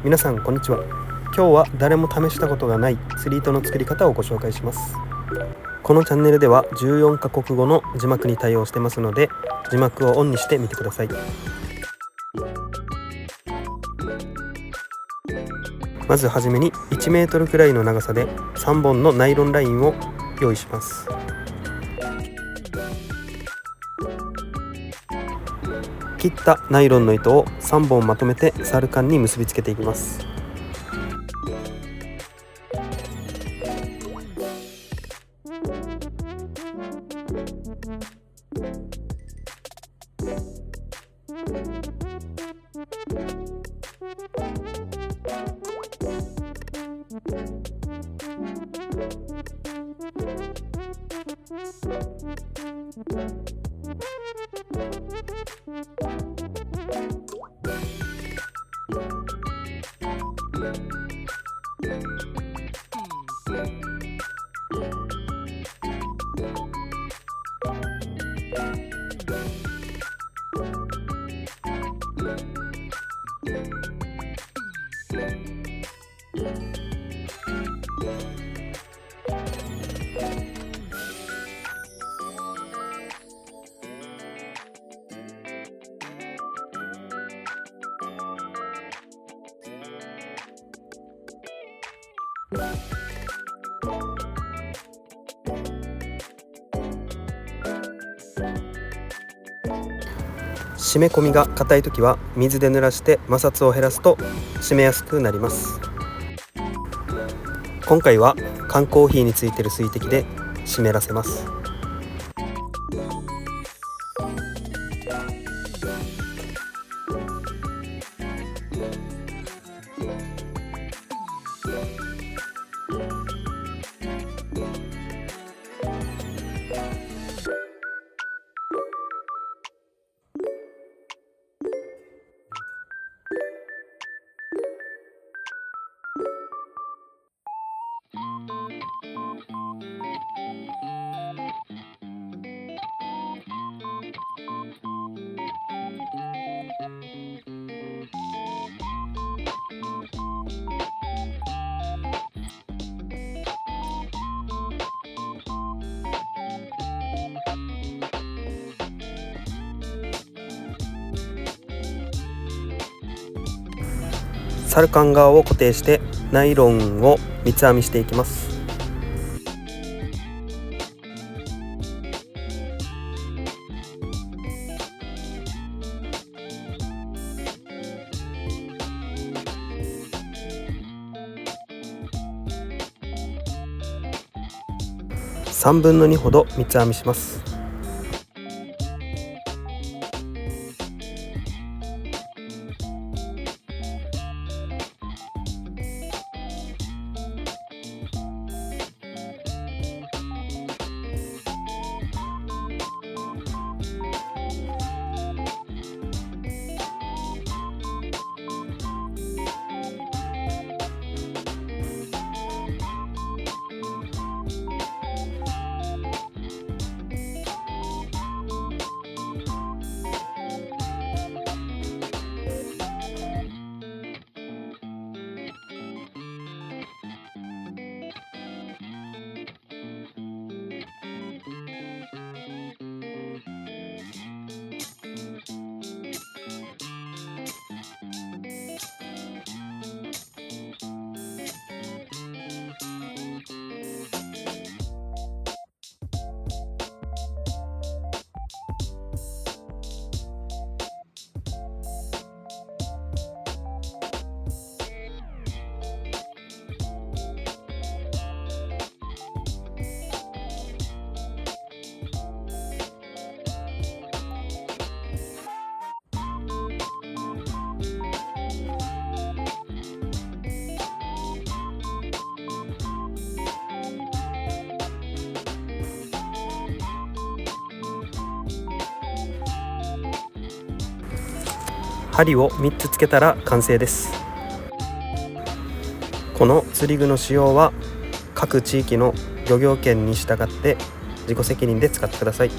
皆さんこんにちは。今日は誰も試したことがない釣り糸の作り方をご紹介します。このチャンネルでは14カ国語の字幕に対応してますので、字幕をオンにしてみてください。まずはじめに1メートルくらいの長さで3本のナイロンラインを用意します。切ったナイロンの糸を3本まとめてサルカンに結びつけていきます。締め込みが硬いときは水で濡らして摩擦を減らすと締めやすくなります。今回は缶コーヒーについている水滴で湿らせます。サルカン側を固定してナイロンを三つ編みしていきます。3分の2ほど三つ編みします。針を3つつけたら完成です。この釣り具の使用は各地域の漁業権に従って自己責任で使ってください。